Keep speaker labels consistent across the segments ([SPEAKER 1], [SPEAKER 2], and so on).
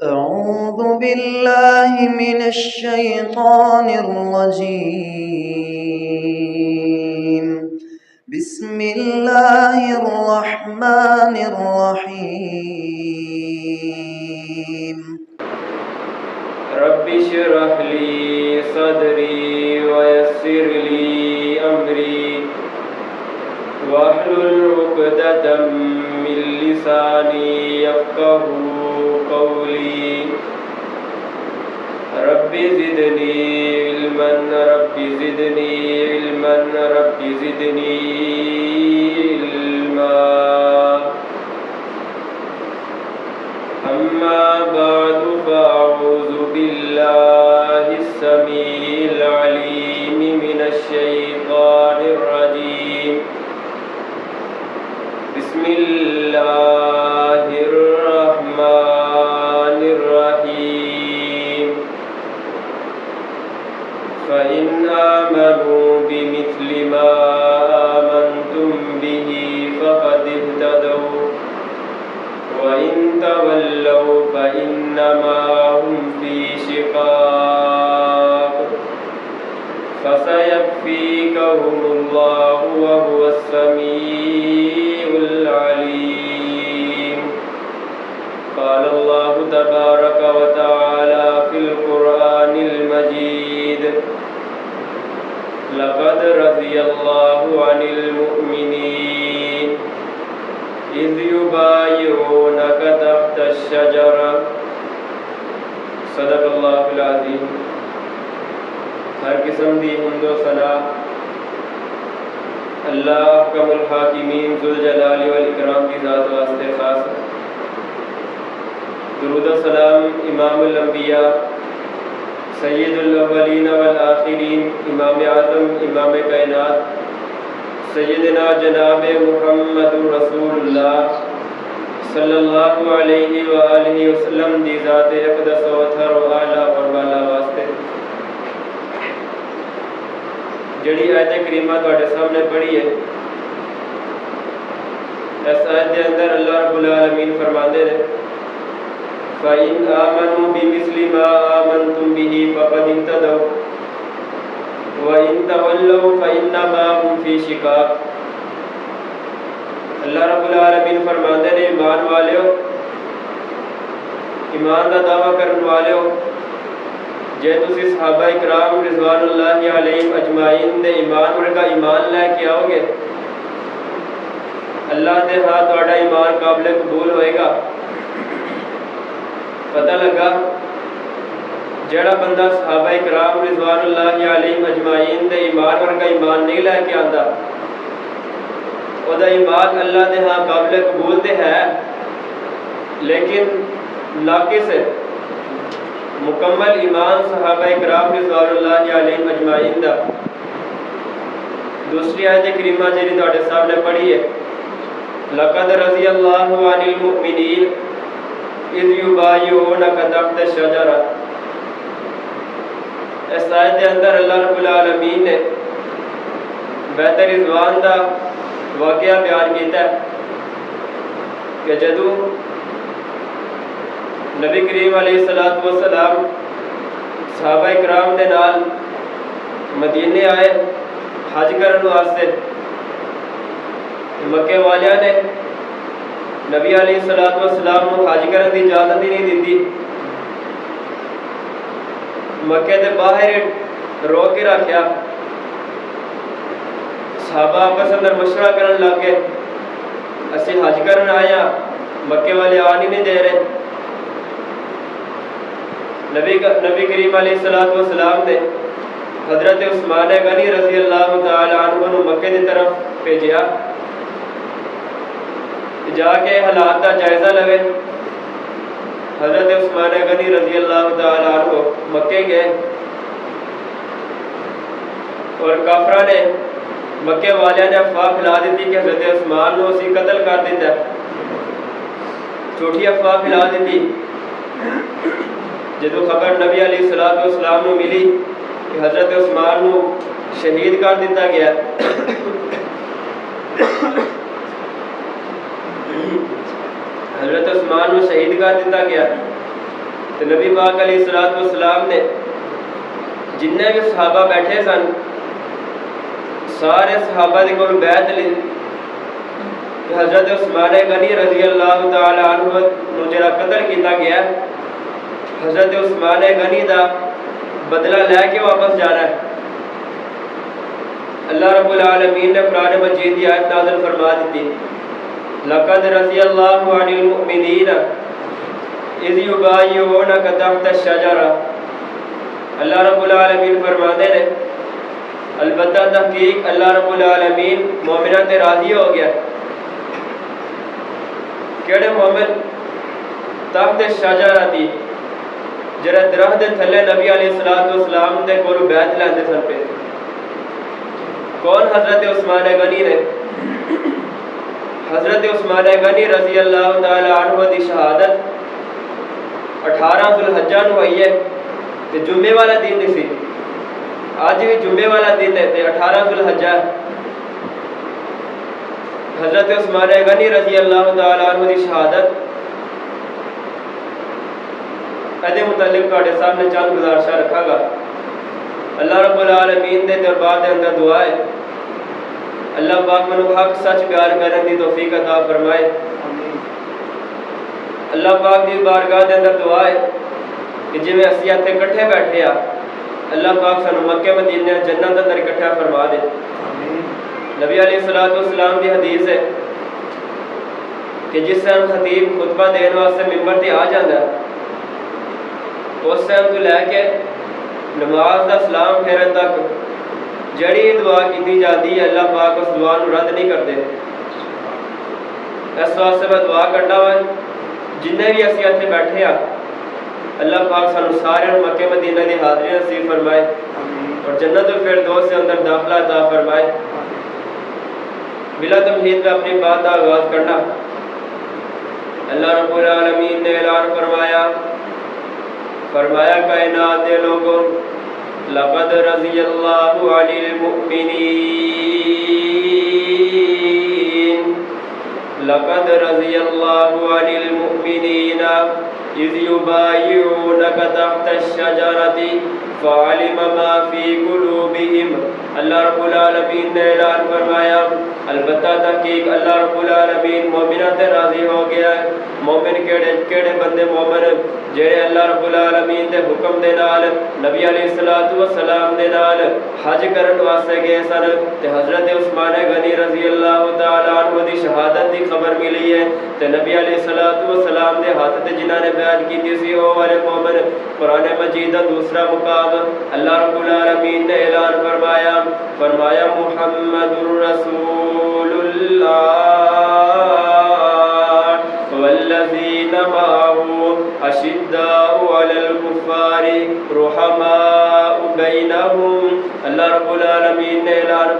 [SPEAKER 1] أعوذ بالله من الشيطان الرجيم. بسم الله الرحمن الرحيم.
[SPEAKER 2] رب اشرح لي صدري ويسر لي أمري واحلل عقدة من لساني يفقه قولي رب زدني علما رب زدني علما رب زدني علما. أما بعد فأعوذ بالله السميع العليم من الشيطان الرجيم. بسم الله الرحمن الرحيم. فإن آمنوا بمثل ما آمنتم به فقد اهتدوا وإن تولوا فإنما هم في شقاق فسيكفيكهم الله وهو السميع العليم. قال الله تبارك وتعالى في القرآن المجيد: لقد رضي الله عن المؤمنين إذ يبايعونك تحت الشجرة. صدق اللہ العظیم. ہر قسم دی حمد و ثنا اللہ احکم الحاکمین ذوالجلال والاکرام کی ذات واسطے خاص ہے. درود و سلام امام الانبیاء سید الاولین والآخرین امام اعظم امام کائنات سیدنا جناب محمد رسول اللہ صلی اللہ علیہ وآلہ وسلم دی ذات اقدس و اطہر و اعلیٰ اور بالا واسطے جڑی آیت کریمہ تواڈے سامنے پڑھی ہے، اس آیت دے اندر اللہ رب العالمین فرماندے نے فَإِنْ آمَنُوا بِمِثْلِ مَا آمَنْتُمْ بِهِ فَقَدِ اهْتَدَوْا وَإِنْ تَوَلَّوْا فَإِنَّمَا هُمْ فِي شِقَاقٍ. اللہ رب العالمین فرماندے نے ایمان والیو، ایمان دا دعویٰ کرن والیو، جے تسی صحابہ اکرام رضوان اللہ علیہم اجمعین دے ایمان ورگا ایمان لے کے آؤ گے، اللہ دے ہاں تہاڈا ایمان قابل قبول ہوئے گا. پتہ لگا جڑا بندہ صحابہ اکرام رضوان اللہ علیہم اجمعین دے ایمان ورگا ایمان نہیں لے کے آندا، او دا ایمان اللہ دے ہاں قابل قبول تے ہے لیکن ناقص ہے. مکمل ایمان صحابہ اکرام رضوان اللہ علیہم اجمعین دا. دوسری آیت کریمہ جڑی تواڈے سامنے پڑھی ہے، لقد رضی اللہ عن المؤمنین اذ یبایعونک تحت الشجرہ. اس آیت کے اندر اللہ رب العالمین نے بیعت رضوان دا واقعہ بیان کیتا ہے کہ جدو نبی کریم علیہ الصلوۃ والسلام صحابہ اکرام دے نال مدینے آئے حج کرن واسطے، مکے والیاں نے نبی علیہ الصلوۃ والسلام کو حج کرن دی اجازت ہی نہیں دیتی. مکے دے باہر رو کے رکھیا. صحابہ آپس اندر مشورہ کرن لگ گئے، اسی حج کرن آئے ہیں، مکے والے آن ہی نہیں دے رہے. نبی کریم علیہ السلام نے حضرت عثمان غنی رضی اللہ تعالی عنہ نو مکے دی طرف بھیجیا، جا کے حالات دا جائزہ لوے. حضرت عثمان غنی رضی اللہ تعالی عنہ مکے گئے اور کافرہ نے مکے والیاں نے افواہ پھیلا دیتی کہ حضرت عثمان نو اسی قتل کر دیتا ہے. جھوٹی افواہ پھیلا دیتی. جدو خبر نبی علیہ السلام نو ملی کہ حضرت عثمان نو شہید کر دیتا گیا، حضرت عثمان کو شہید کر دیتا گیا تو نبی پاک علیہ الصلوۃ والسلام نے جننے بھی صحابہ بیٹھے سن سارے صحابہ دے کول بیعت لی کہ حضرت عثمان غنی رضی اللہ تعالی عنہ نو جڑا قتل کیتا گیا حضرت عثمان غنی دا بدلہ لے کے واپس جانا ہے۔ اللہ رب العالمین نے قرآن مجید کی آیت نازل فرما دیتی لقد رضی اللہ عن المؤمنین اذ یبایعونک تحت الشجرہ۔ اللہ رب العالمین فرماتے ہیں البتہ تحقیق اللہ رب العالمین مومنہ تے راضی ہو گیا۔ کیڑے مومن تحت الشجرہ دی جڑے درخت دے تھلے نبی علیہ الصلوۃ والسلام دے کول بیعت لیندے سن پے۔ کون؟ حضرت عثمان غنی نے۔ حضرت عثمان غنی رضی اللہ تعالی عنہ دی شہادت 18 ذو الحجہ نو ہوئی ہے تے جمعے والا دن نہیں سی، آج بھی جمعے والا دن ہے تے 18 ذو الحجہ۔ حضرت عثمان غنی رضی اللہ تعالی عنہ دی شہادت ادے متعلق تواڈے سامنے چند گزارشاں رکھا گا۔ اللہ رب العالمین دے دربار دے اندر دعا ہے اللہ پاک منو حق سچ بیان کرنے دی توفیق عطا فرمائے۔ اللہ پاک دی بارگاہ دے اندر دعا ہے کہ جویں اسی اتھے کٹھے بیٹھے آ اللہ پاک سانو مکے مدینے جنت اندر اکٹھا فرما دے۔ نبی علیہ الصلوۃ والسلام دی حدیث ہے کہ جس ٹائم خطیب خطبہ دین واسطے ممبر تے آ جاندا ہے اس ٹائم تو لے کے نماز دا سلام پھیرن تک جڑی دعا کیتی جاتی ہے اللہ پاک اس دعا نو رد نہیں کرتے۔ اس واسطے میں دعا کرنا وا جننے بھی اسی اتنے بیٹھے ہاں اللہ پاک سانو سارے مکے مدینہ دی حاضری نصیب فرمائے اور جنت الفردوس سے اندر داخلہ عطا فرمائے۔ بلا تمہید میں اپنی بات کا آغاز کرنا اللہ رب العالمین نے اعلان فرمایا کائنات دے لوگوں لقد رضی اللہ عن المؤمنین لقد رضی اللہ عن المؤمنین اذ یبایعونک تحت الشجرۃ فعلم ما فی قلوبہم۔ اللہ رب العالمین نے اعلان فرمایا البتہ تحقیق اللہ رب العالمین مومنہ تے راضی ہو گیا ہے۔ مومن کیڑے بندے مومن جڑے اللہ رب العالمین دے حکم دے نال نبی علیہ الصلوۃ والسلام دے نال حج کرن واسطے گئے سن تے حضرت عثمان غنی رضی اللہ تعالی عنہ دی شہادت دی خبر ملی ہے تے نبی علیہ الصلوۃ والسلام دے ہاتھ تے جنہاں نے بیعت کیتی سی او والے مومن۔ قرآن مجید دا دوسرا مقام اللہ رب العالمین نے اعلان فرمایا محمد رسول اللہ والذین معه اشداء علی الکفار رحماء بینہم۔ اللہ رب العالمین نے اعلان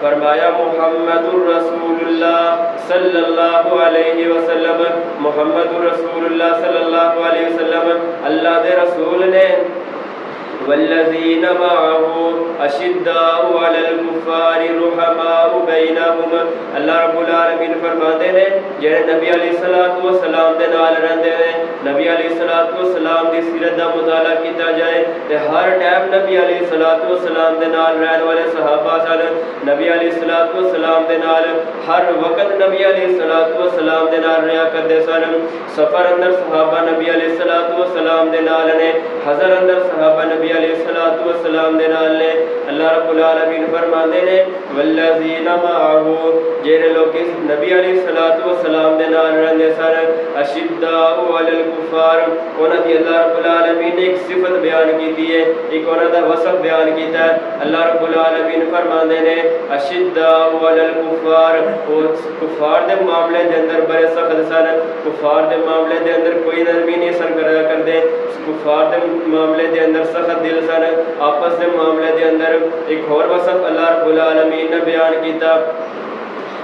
[SPEAKER 2] فرمایا محمد رسول اللہ صلی اللہ علیہ وسلم محمد رسول اللہ صلی اللہ علیہ وسلم اللہ دے رسول نے والذین معه اشداء علی الکفار رحماء بینہم۔ اللہ رب العالمین فرماتے ہیں جڑے نبی علیہ الصلوۃ والسلام دے نال رہندے ہیں نبی علیہ الصلوۃ والسلام دی سیرت دا مطالعہ کیتا جائے تے ہر ٹائم نبی علیہ الصلوۃ والسلام دے نال رہن والے صحابہ سن نبی علیہ الصلوۃ والسلام دے نال ہر وقت نبی علیہ الصلوۃ والسلام دے نال رہیا کردے سن۔ سفر اندر صحابہ نبی علیہ الصلوۃ والسلام دے نال نے، حضر اندر صحابہ نبی علیہ الصلوۃ والسلام دے نال نے۔ اللہ رب العالمین فرماندے نے والذین معه جڑے لوگ نبی علیہ الصلوۃ والسلام دے نال رہندے سن اشداء علی الکفار انہاں دی اللہ رب العالمین نے ایک صفت بیان کیتی ہے ایک انہاں دا وصف بیان کیتا ہے۔ اللہ رب العالمین فرماندے نے اشداء علی الکفار وہ کفار دے معاملے دے اندر بڑے سخت سن، کفار دے معاملے دے اندر کوئی نرمی نہیں سن کریا کردے، کفار دے معاملے دے اندر سخت دل سن، آپس دے معاملے دے اندر ایک اور وصف اللہ رب العالمین نے بیان کیتا۔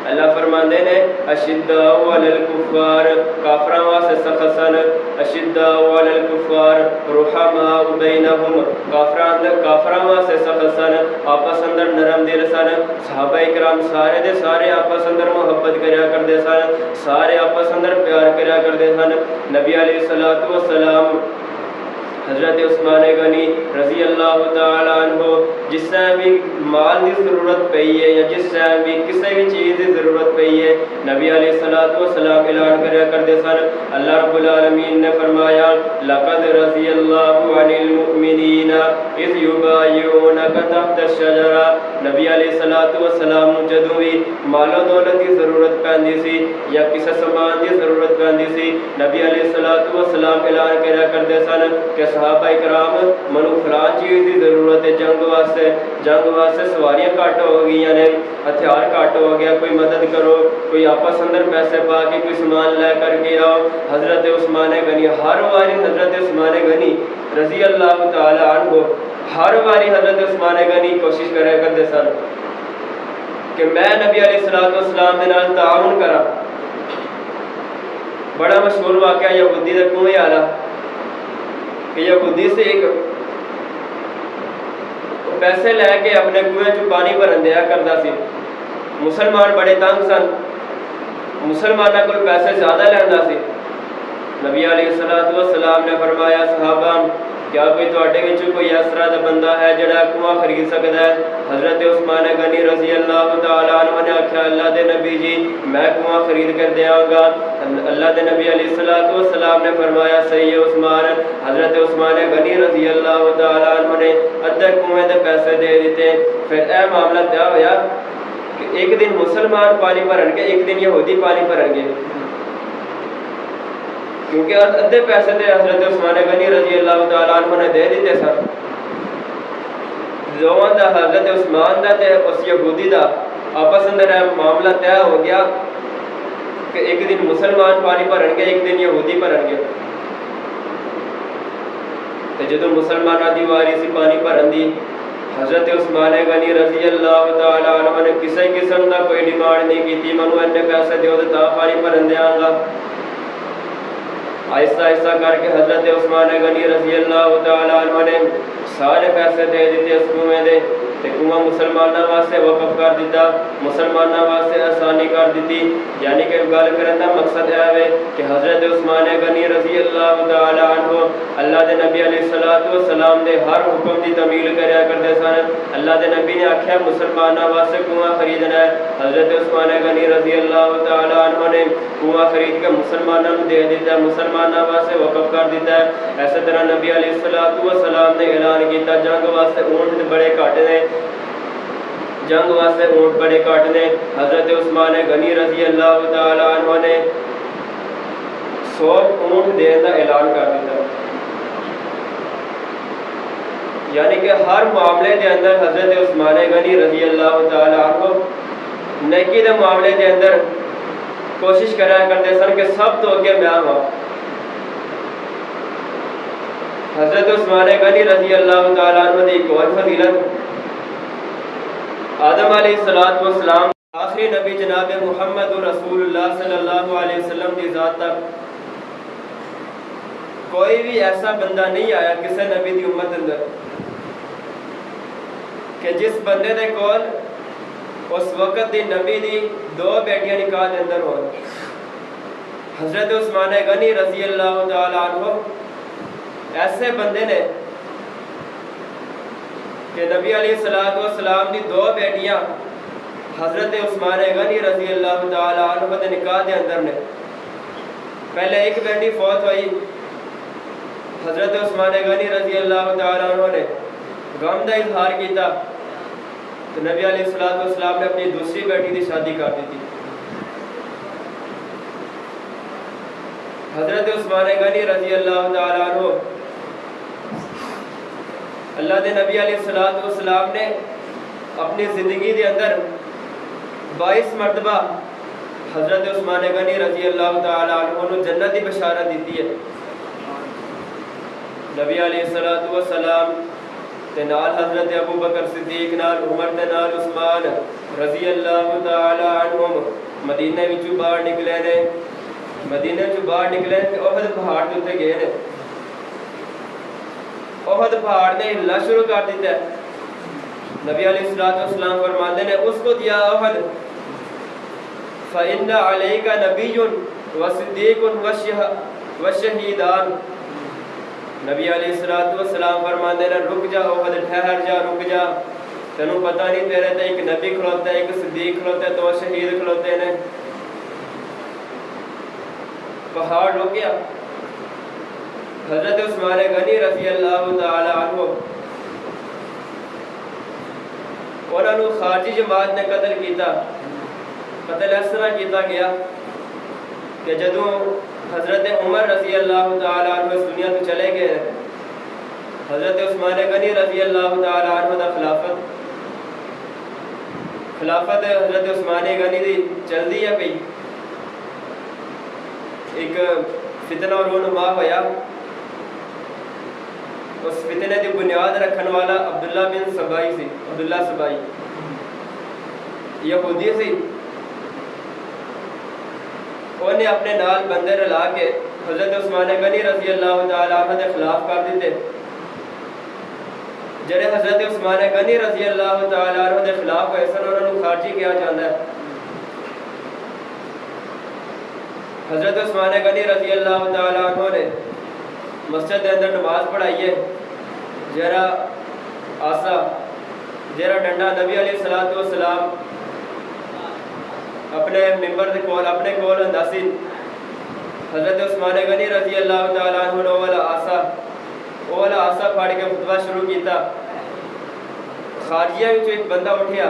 [SPEAKER 2] اللہ فرماندے نے اشداء علی الکفار کافراں واسطے سخت سن، اشداء علی الکفار رحماء بینہم، کافراں واسطے سخت سن، آپس اندر نرم دل سن۔ صحابہ کرام سارے دے سارے آپس اندر محبت کریا کردے سن، سارے آپس اندر پیار کریا کردے سن۔ نبی علیہ الصلوۃ والسلام حضرت عثمان غنی رضی اللہ تعالی عنہ جس طرح بھی مال کی ضرورت پئی ہے یا جس طرح بھی کسی بھی چیز کی ضرورت پئی ہے، نبی علیہ الصلوۃ والسلام اعلان کریا کرتے سن۔ اللہ رب العالمین نے فرمایا لقد رضی اللہ عن المؤمنین اذ یبایعونک تحت الشجرہ۔ نبی علیہ الصلوۃ والسلام جدوں بھی مال و دولت کی ضرورت پیندی سی یا کسی سامان کی ضرورت پیندی سی، نبی علیہ الصلوۃ والسلام اعلان کریا کرتے سن کہ صحابہ کرام منو فلان چیز کی ضرورت ہے، جنگ واسطے سواریاں گھٹ ہو گئی نے، ہتھیار گھٹ ہو گیا، کوئی مدد کرو، کوئی آپس اندر پیسے پا کے کوئی سامان لے کر کے آؤ۔ حضرت عثمان غنی ہر واری حضرت عثمان غنی رضی اللہ تعالی عنہ ہر واری حضرت عثمان غنی کوشش کریا کرتے سن کہ میں نبی علیہ الصلوۃ والسلام دے نال تعاون کراں۔ بڑا مشہور واقعہ یہودی دا کنویں والا کہ یہودی سے ایک پیسے لے کے اپنے کنویں چ پانی بھرن دیا کرتا سی۔ مسلمان بڑے تنگ سن، مسلمانوں کو پیسے زیادہ لینا سی۔ نبی علیہ الصلوۃ والسلام نے فرمایا صحابہ کیا کوئی تواڈے وچ کوئی اس طرح دا بندہ ہے جڑا کنواں خرید سکدا ہے؟ حضرت عثمان غنی رضی اللہ تعالی عنہ نے آکھیا اللہ دے نبی جی میں کنواں خرید کر دیاں گا۔ اللہ دے نبی علیہ الصلوۃ والسلام نے فرمایا صحیح ہے عثمان۔ حضرت عثمان غنی رضی اللہ تعالی عنہ نے ادھے کنویں دے پیسے دے دیتے۔ پھر اے معاملہ طے ہویا کہ ایک دن مسلمان پانی بھرن گے، ایک دن یہودی پانی بھرن گے، کیونکہ ادھے پیسے تے حضرت عثمان غنی رضی اللہ تعالی عنہ نے دے دیتے سن۔ دونوں دا حضرت عثمان دا تے اس یہودی دا آپس اندر معاملہ طے ہو گیا کہ ایک دن مسلمان پانی بھرن گے، ایک دن یہودی بھرن گے۔ تے جدوں مسلماناں دی واری سی پانی بھرن دی، حضرت عثمان غنی رضی اللہ تعالی عنہ نے کسی قسم دا کوئی ڈیمانڈ نہیں کیتی مینوں اینے پیسے دیو تے تاں پانی بھرن دیاں گا۔ آہستہ آہستہ کر کے حضرت عثمان غنی رضی اللہ تعالی عنہ نے سارے پیسے دے دیتے اس کنویں دے تے کنواں مسلمانوں واسطے وقف کر دیتا، مسلمانوں واسطے آسانی کر دیتی۔ یعنی کہ گل کرن دا مقصد ہے کہ حضرت عثمان غنی رضی اللہ تعالی عنہ اللہ دے نبی علیہ الصلوۃ والسلام دے ہر حکم دی تعمیل کریا کرتے سن۔ اللہ دے نبی نے آکھیا مسلمانوں واسطے کنواں خریدنا ہے، حضرت عثمان غنی رضی اللہ تعالی عنہ نے کنواں خرید کے مسلمانوں کو دے دیتا، مسلمانوں واسطے وقف کر دیتا ہے۔ اسی طرح نبی علیہ الصلوۃ والسلام نے اعلان کیتا جنگ واسطے اونٹ بڑے گھٹ نے، جنگ واسطے اونٹ بڑے گھٹ نے۔ حضرت عثمان غنی رضی اللہ تعالی عنہ نے 100 اونٹ دین کا اعلان کر دیتا۔ یعنی کہ ہر معاملے کے اندر حضرت عثمان غنی رضی اللہ تعالی عنہ نیکی کے معاملے کے اندر کوشش کریا کرتے سن کہ سب تو اگے میں ہوں۔ حضرت عثمان غنی رضی اللہ تعالی عنہ کی ایک اور فضیلت، آدم علیہ الصلوۃ والسلام آخری نبی جناب محمد رسول اللہ صلی اللہ علیہ وسلم کی ذات تک کوئی بھی ایسا بندہ نہیں آیا کسی نبی کی امت اندر کہ جس بندے دے کول اس وقت دی نبی دی 2 بیٹیاں نکاح دے اندر ہو۔ حضرت عثمان غنی رضی اللہ تعالی عنہ ایسے بندے نے کہ نبی علیہ الصلوۃ والسلام دی 2 بیٹیاں حضرت عثمان غنی رضی اللہ تعالی عنہ دے نکاح دے اندر نے۔ پہلے ایک بیٹی فوت ہوئی، حضرت عثمان غنی رضی اللہ تعالی عنہ نے غم دا اظہار کیتا تو نبی علیہ الصلوۃ والسلام نے اپنی دوسری بیٹی کی شادی کر دی تھی۔ حضرت عثمان غنی رضی اللہ تعالی عنہ اللہ دے نبی علیہ الصلوۃ والسلام نے اپنی زندگی دے اندر 22 مرتبہ حضرت عثمان غنی رضی اللہ تعالی عنہ کو جنت کی بشارت دیتی ہے۔ نبی علیہ الصلوۃ والسلام تے نال حضرت ابو بکر صدیق نال عمر تے نال عثمان رضی اللہ تعالی عنہم مدینہ وچوں باہر نکلے نے۔ مدینے چ باہر نکلے تے احد پہاڑ دے اوتے گئے نے. احد پہاڑ نے ہلنا شروع کر دیتا ہے. نبی علیہ الصلوۃ والسلام فرماتے ہیں اس کو دیا احد فإن عليك نبي وصديق وشهيدان. نبی علیہ الصلوۃ والسلام فرماتے ہیں رک جا احد, ٹھہر جا, رک جا, تینوں پتہ نہیں تیرے تے ایک نبی کھلوتا ہے, ایک صدیق کھلوتا ہے, دو شہید کھلوتے ہیں. پہاڑ رک گیا. حضرت عثمان غنی رضی اللہ تعالی عنہ انہوں نے خارجی جماعت نے قتل کیتا. قتل اس طرح کیتا گیا کہ جدوں حضرت عمر رضی اللہ تعالی عنہ اس دنیا تو چلے گئے, حضرت عثمان غنی رضی اللہ تعالی عنہ دا خلافت حضرت عثمان غنی دی چل دی ہے پئی. ایک فتنہ اور رونما ہویا. اس فتنے کی بنیاد رکھن والا عبداللہ بن سبائی سی. عبداللہ سبائی یہودی سی. انہیں اپنے نال بندے رلا کے حضرت عثمان غنی رضی اللہ تعالی عنہ کے خلاف کر دیتے. جڑے حضرت عثمان غنی رضی اللہ تعالی عنہ کے خلاف ہوئے سن انہوں نے خارجی کیا جاتا ہے. حضرت عثمان غنی رضی اللہ تعالی عنہ نے مسجد کے اندر نماز پڑھائی ہے. جرا آسا جرا ڈنڈا نبی علیہ الصلوۃ والسلام اپنے ممبر دے کول اپنے کول ہندا سی. حضرت عثمان غنی رضی اللہ تعالی عنہ نے وہ والا آسا پھاڑ کے خطبہ شروع کیتا. خارجیاں وچ ایک بندہ اٹھیا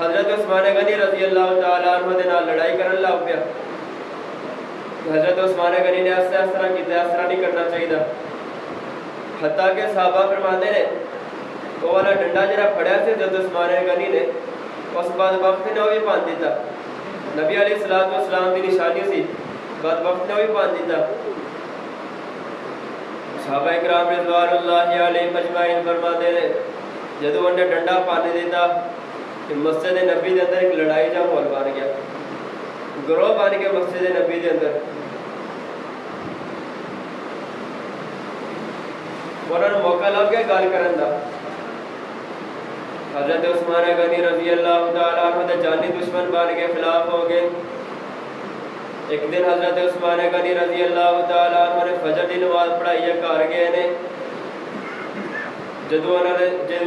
[SPEAKER 2] حضرت عثمان غنی رضی اللہ تعالی عنہ دے نال لڑائی کرن لگ پیا. حضرت عثمان غنی نے اس طرح کیتا, اس طرح نہیں کرنا چاہیے. حتیٰ کہ صحابہ فرماتے ہیں وہ والا ڈنڈا جڑا پھڑیا سی حضرت عثمان غنی نے اس بعد وقت نے وہ بھی پان دیتا. نبی علیہ الصلوۃ والسلام کی نشانی سی, بعد وقت نے وہ بھی پان دیتا. صحابہ اکرام رضوان اللہ علیہ اجمعین فرماتے ہیں جدوں انہیں ڈنڈا پانے دیتا کہ مسجد نبی کے اندر ایک لڑائی کا ماحول بن گیا. گروہ بن کے مسجد نبی کے اندر انہوں نے موقع لگ گیا گل کرن دا. حضرت عثمان غنی رضی اللہ تعالی عنہ دے جانی دشمن بن کے خلاف ہو گئے. ایک دن حضرت عثمان غنی رضی اللہ تعالی عنہ نے فجر دی نماز پڑھائی ہے, گھر گئے نے. جدوں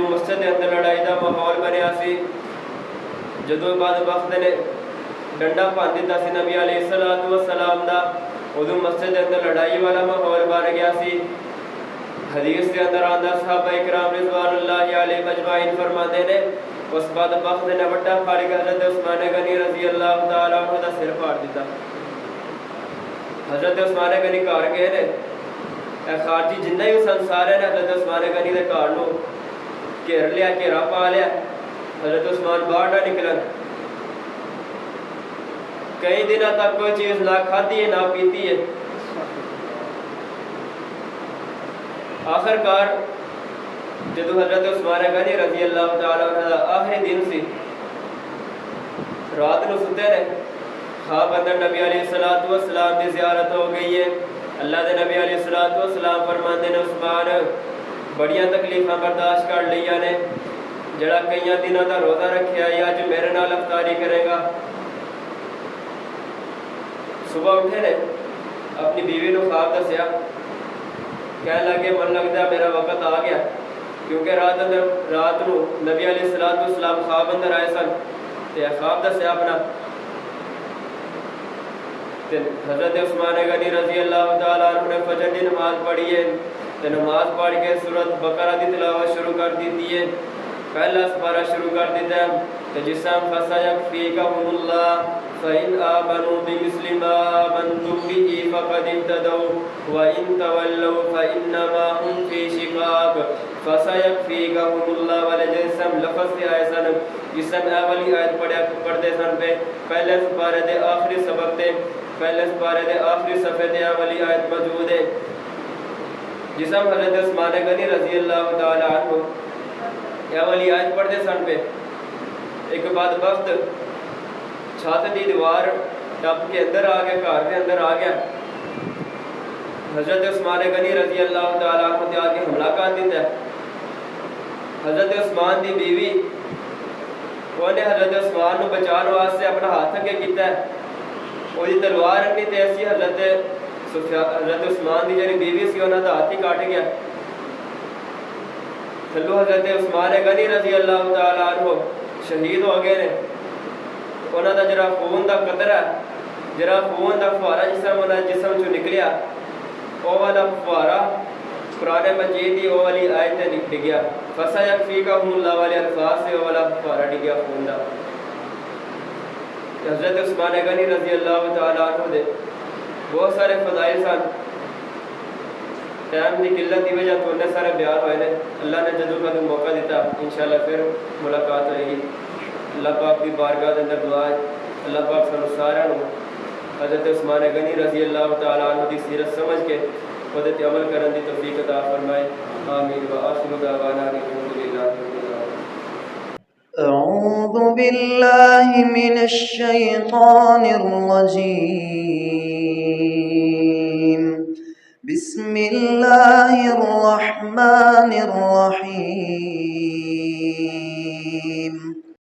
[SPEAKER 2] مسجد کے اندر لڑائی دا ماحول بنیا سی, جدوں بعد وقت نے ڈنڈا پان دیتا سی نبی علیہ الصلوۃ والسلام دا, ادوں مسجد کے اندر لڑائی والا ماحول بن گیا سی. حدیث کے اندر آندا صحابہ اکرام رضوان اللہ علیہ مجمعین فرماتے ہیں اس بعد وقت نے وڈا پھاڑ کے حضرت عثمان غنی رضی اللہ تعالی عنہ دا سر پھاڑ دیتا. حضرت عثمان غنی گھر گئے نے, اے خارجی جنہ ہی سنسار ہے نے حضرت عثمان غنی دے گھر نو گھیر لیا, گھیرا پا لیا. حضرت عثمان باہر نہ نکلن. کئی دنوں تک کوئی چیز نہ کھادی ہے نہ پیتی ہے. آخر کار جدو حضرت عثمان غنی رضی اللہ تعالی عنہ دا آخری دن سی, رات نو ستے نے, خواب اندر نبی علیہ الصلوۃ والسلام کی زیارت ہو گئی ہے. اللہ دے نبی علیہ الصلوۃ والسلام فرماندے نے عثمان بڑیاں تکلیفاں برداشت کر لیا نے, جڑا کئی دنوں دا روزہ رکھیا ہے اج میرے نال افطاری کرے گا. صبح اٹھے نے, اپنی بیوی نو خواب دسیا, کہنے لگے من لگتا میرا وقت آ گیا, کیونکہ رات نو نبی علیہ الصلوۃ والسلام خواب اندر آئے سن تے خواب دسیا اپنا. حضرت عثمان غنی رضی اللہ تعالی عنہ نے فجر دی نماز پڑھی ہے تے نماز پڑھ کے سورۃ بقرہ دی تلاوت شروع کر دی ہے. پہلا سپارہ شروع کر دیتا ہے کہ جسم فسیکفیکہم اللہ فإن آمنوا بمثل ما آمنتم به فقد اهتدوا وإن تولوا فإنما هم في شقاق فسيكفيكهم الله والجسم لفظ سے آئے سن. جسم اولی آیت پڑھتے سن پہ پہلے سپارے دے آخری سبق تے پہلے سپارے دے آخری صفحے تے اولی آیت موجود ہے. جسم حضرت عثمان غنی رضی اللہ تعالی عنہ اولی آیت پڑھتے سن پہ ایک بعد وقت چھت دی دیوار ٹپ کے اندر آ گیا، گھر کے اندر آ گیا. حضرت عثمان غنی رضی اللہ تعالیٰ عنہ تے آ کے حملہ کر دیتا ہے. حضرت عثمان دی بیوی انہیں حضرت عثمان کو بچانے واسطے اپنا ہاتھ اگے کیتا ہے. وہی تلوار رکھنی تے ایسی حضرت عثمان دی جڑی بیوی سی انہاں دا ہاتھ ہی کٹ گیا. تھلو حضرت عثمان غنی رضی اللہ تعالیٰ عنہ شہید ہو گئے نے. انہاں دا جڑا خون دا قطرہ جڑا خون دا فوارا جسم چوں نکلیا، وہ والا فوارا قرآن مجید دی وہ والی آیت تے ڈگیا. فَسَيَكْفِيكَهُمُ اللَّهُ والے الفاظ سے وہ والا فوارا ڈگیا خون دا. حضرت عثمان غنی رضی اللہ تعالیٰ عنہ دے بہت سارے فضائل سن. ٹائم کی قلت کی وجہ تو انہیں سارے بیان ہوئے نے. اللہ نے جدو کا موقع دیتا انشاءاللہ پھر ملاقات ہوئے گی. اللہ پاک کی بارگاہ کے اندر دعا ہے اللہ پاک سانو سارے حضرت عثمان غنی رضی اللہ تعالیٰ عنہ کی سیرت سمجھ کے خود عمل کرنے کی توفیق عطا فرمائے. آمین وآخر دعوانا ان الحمد للہ رب العالمین.
[SPEAKER 1] أعوذ بالله من الشيطان الرجيم. بسم الله الرحمن الرحيم.